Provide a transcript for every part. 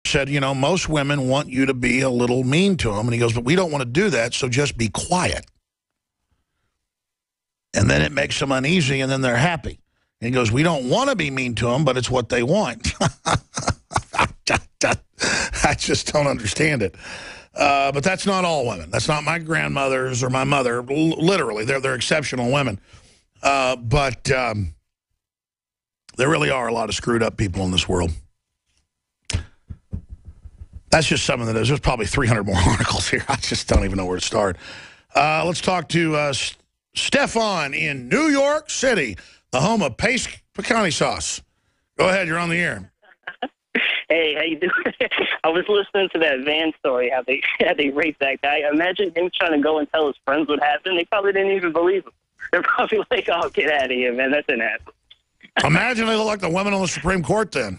said, you know, most women want you to be a little mean to them. And he goes, but we don't want to do that, so just be quiet. And then it makes them uneasy, and then they're happy. And he goes, we don't want to be mean to them, but it's what they want. I just don't understand it. But that's not all women. That's not my grandmothers or my mother. Literally, they're exceptional women. But there really are a lot of screwed up people in this world. That's just some of the news. There's probably 300 more articles here. I just don't even know where to start. Let's talk to Stefan in New York City, the home of Pace Pecani sauce. Go ahead, you're on the air. Hey, how you doing? I was listening to that van story, how they raped that guy. Imagine him trying to go and tell his friends what happened. They probably didn't even believe him. They're probably like, oh, get out of here, man. That's an ass. Imagine they look like the women on the Supreme Court then.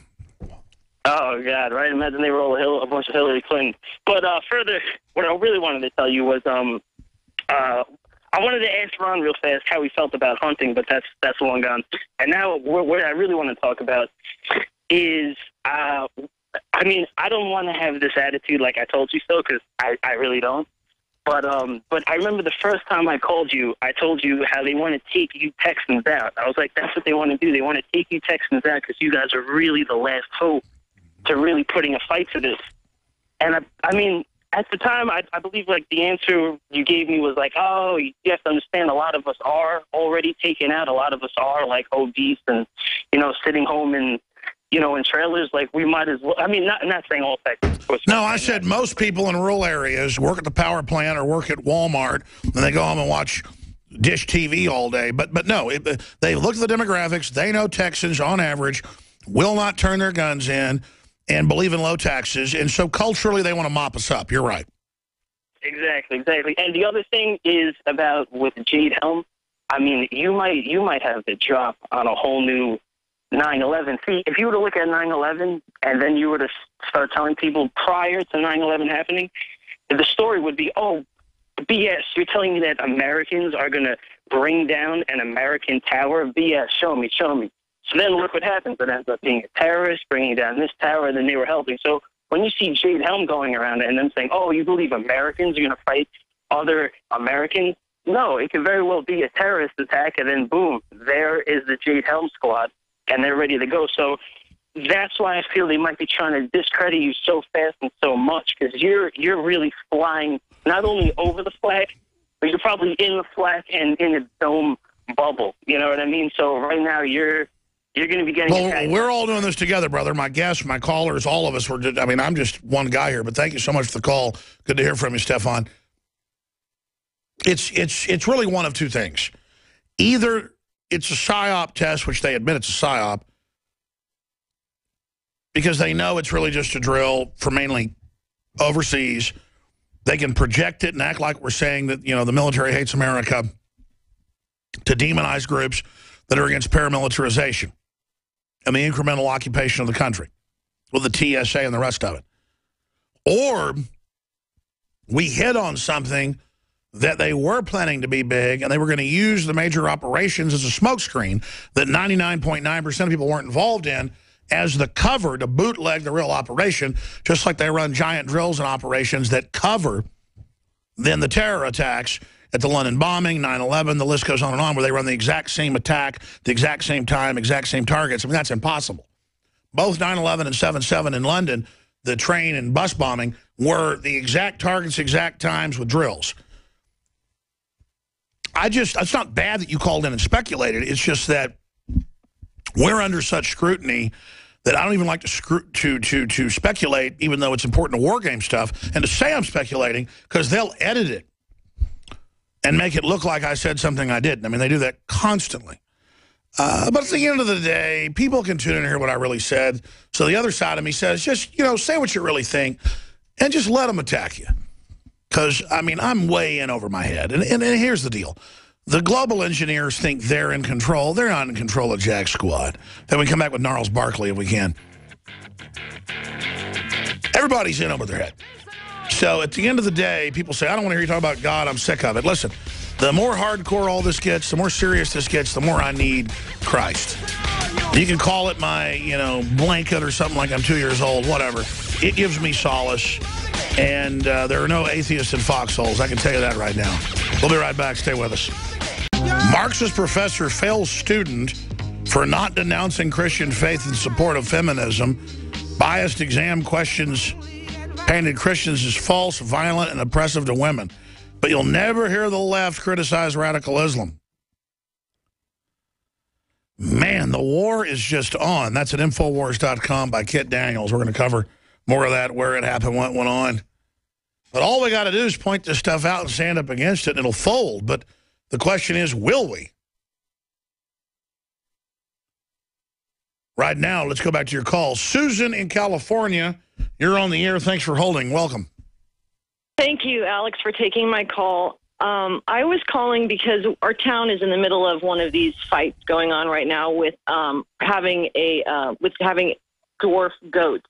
Oh, God, right? Imagine they were all a bunch of Hillary Clinton. But further, what I really wanted to tell you was I wanted to ask Ron real fast how he felt about hunting, but that's long gone. And now what I really want to talk about is, I mean, I don't want to have this attitude like I told you so, because I really don't. But I remember the first time I called you, I told you how they want to take you Texans out. I was like, that's what they want to do. They want to take you Texans out because you guys are really the last hope to really putting a fight to this. And I mean, at the time, I believe like the answer you gave me was like, oh, you have to understand a lot of us are already taken out. A lot of us are like obese and, you know, sitting home in trailers. Like we might as well. I mean, not saying all Texans, of course. No, I said most people in rural areas work at the power plant or work at Walmart, and they go home and watch Dish TV all day. But no, they look at the demographics. They know Texans, on average, will not turn their guns in and believe in low taxes. And so culturally, they want to mop us up. You're right. Exactly. And the other thing is about with Jade Helm. I mean, you might have the drop on a whole new 9/11. See, if you were to look at 9/11 and then you were to start telling people prior to 9/11 happening, the story would be, oh, BS, you're telling me that Americans are going to bring down an American tower? BS, show me. So then look what happens. It ends up being a terrorist bringing down this tower, and then they were helping. So when you see Jade Helm going around and then saying, oh, you believe Americans are going to fight other Americans? No, it could very well be a terrorist attack, and then boom, there is the Jade Helm squad, and they're ready to go. So that's why I feel they might be trying to discredit you so fast and so much, because you're really flying not only over the flag, but you're probably in the flag and in a dome bubble. You know what I mean? So right now you're going to be getting Well, we're all doing this together, brother. My guests, my callers, all of us. I mean, I'm just one guy here, but thank you so much for the call. Good to hear from you, Stefan. It's really one of two things. Either it's a PSYOP test, which they admit it's a PSYOP, because they know it's really just a drill for mainly overseas. They can project it and act like we're saying that, you know, the military hates America, to demonize groups that are against paramilitarization and the incremental occupation of the country with the TSA and the rest of it. Or we hit on something that they were planning to be big, and they were going to use the major operations as a smokescreen that 99.9% of people weren't involved in as the cover to bootleg the real operation, just like they run giant drills and operations that cover then the terror attacks at the London bombing, 9/11, the list goes on and on, where they run the exact same attack, the exact same time, exact same targets. I mean, that's impossible. Both 9/11 and 7/7 in London, the train and bus bombing, were the exact targets, exact times with drills. It's not bad that you called in and speculated. It's just that we're under such scrutiny that I don't even like to speculate, even though it's important to war game stuff, and to say I'm speculating, because they'll edit it and make it look like I said something I didn't. I mean, they do that constantly. But at the end of the day, people can tune in and hear what I really said. So the other side of me says, just, you know, say what you really think and just let them attack you. Because, I mean, I'm way in over my head. And here's the deal. The global engineers think they're in control. They're not in control of Jack Squad. Then we come back with Gnarls Barkley if we can. Everybody's in over their head. So at the end of the day, people say, I don't want to hear you talk about God. I'm sick of it. Listen, the more hardcore all this gets, the more serious this gets, the more I need Christ. You can call it my, you know, blanket or something like I'm 2 years old, whatever. It gives me solace. And there are no atheists in foxholes. I can tell you that right now. We'll be right back. Stay with us. Marxist professor fails student for not denouncing Christian faith in support of feminism. Biased exam questions painted Christians as false, violent, and oppressive to women. But you'll never hear the left criticize radical Islam. Man, the war is just on. That's at Infowars.com by Kit Daniels. We're going to cover more of that, where it happened, what went on. But all we got to do is point this stuff out and stand up against it, and it'll fold. But the question is, will we? Right now, let's go back to your call. Susan in California, you're on the air. Thanks for holding. Welcome. Thank you, Alex, for taking my call. I was calling because our town is in the middle of one of these fights going on right now with having dwarf goats.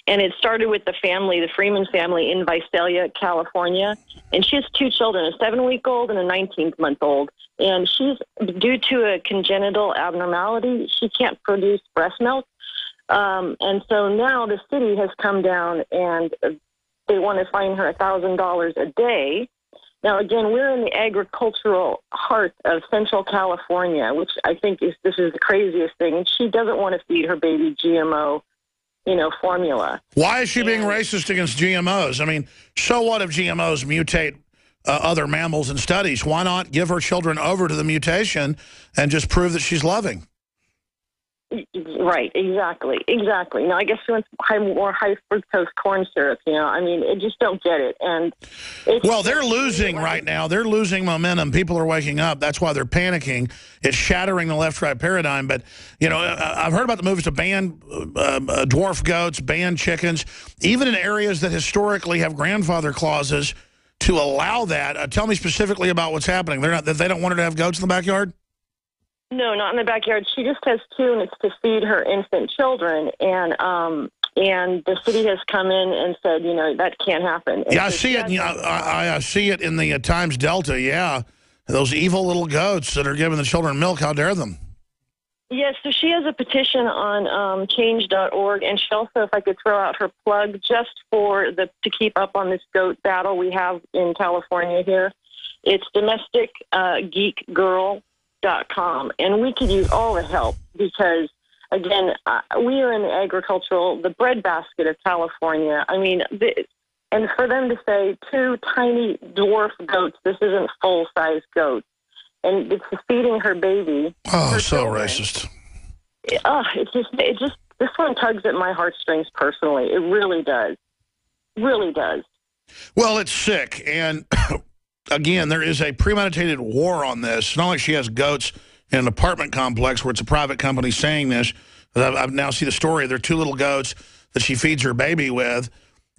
And it started with the family, the Freeman family in Visalia, California. And she has two children, a 7-week-old and a 19-month-old. And she's, due to a congenital abnormality, she can't produce breast milk. And so now the city has come down and they want to fine her $1,000 a day. Now, again, we're in the agricultural heart of Central California, which I think this is the craziest thing. And she doesn't want to feed her baby GMO, formula. Why is she being racist against GMOs? I mean, so what if GMOs mutate other mammals in studies? Why not give her children over to the mutation and just prove that she's loving? Right, exactly. Now, I guess she wants more high fructose corn syrup, I mean, I just don't get it. And well, they're losing right now. They're losing momentum. People are waking up. That's why they're panicking. It's shattering the left-right paradigm. But, I've heard about the moves to ban dwarf goats, ban chickens, even in areas that historically have grandfather clauses to allow that. Tell me specifically about what's happening. They don't want her to have goats in the backyard? No, not in the backyard. She just has two, and it's to feed her infant children. And the city has come in and said, that can't happen. And yeah, I see it. I see it in the Times Delta. Yeah, those evil little goats that are giving the children milk. How dare them? Yes, so she has a petition on change.org, and she also, if I could throw out her plug, just for to keep up on this goat battle we have in California here. It's domesticgeekgirl.com, and we could use all the help because, again, we are in the breadbasket of California. I mean, and for them to say two tiny dwarf goats, this isn't full-size goats, and it's feeding her baby. Oh, her so children. Racist. It just, this one tugs at my heartstrings personally. It really does. Really does. Well, it's sick, and again, there is a premeditated war on this. It's not like she has goats in an apartment complex where it's a private company saying this. I've now see the story. There are two little goats that she feeds her baby with,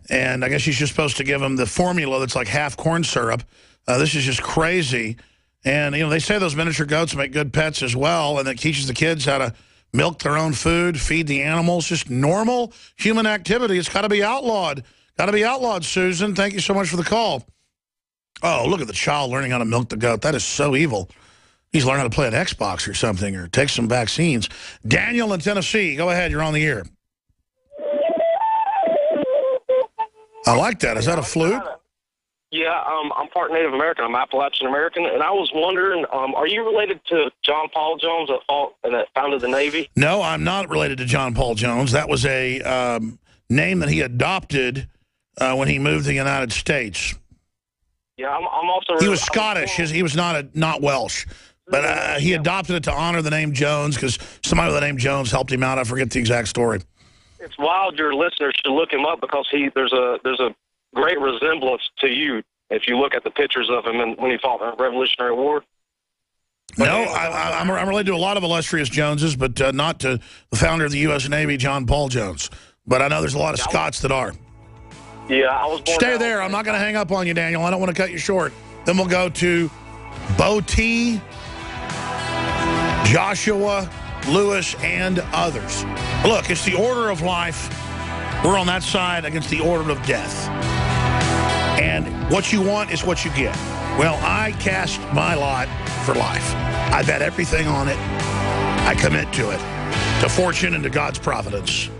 and I guess she's just supposed to give them the formula that's like half corn syrup. This is just crazy. And, they say those miniature goats make good pets as well, and it teaches the kids how to milk their own food, feed the animals, just normal human activity. It's got to be outlawed. Got to be outlawed, Susan. Thank you so much for the call. Oh, look at the child learning how to milk the goat. That is so evil. He's learning how to play an Xbox or something or take some vaccines. Daniel in Tennessee, go ahead. You're on the air. I like that. Is that a flute? Yeah, I'm part Native American. I'm Appalachian American, and I was wondering, are you related to John Paul Jones that founded the Navy? No, I'm not related to John Paul Jones. That was a name that he adopted when he moved to the United States. Yeah, I'm also. He was Scottish. He was not Welsh, but he adopted it to honor the name Jones because somebody with the name Jones helped him out. I forget the exact story. It's wild. Your listeners should look him up because there's a great resemblance to you if you look at the pictures of him when he fought in the Revolutionary War. But no, I'm related to a lot of illustrious Joneses, but not to the founder of the U.S. Navy, John Paul Jones. But I know there's a lot of Scots that are. Yeah, I was born. Stay there. I'm not going to hang up on you, Daniel. I don't want to cut you short. Then we'll go to Bo T, Joshua, Lewis, and others. Look, it's the order of life. We're on that side against the order of death. And what you want is what you get. Well, I cast my lot for life. I bet everything on it. I commit to it, to fortune and to God's providence.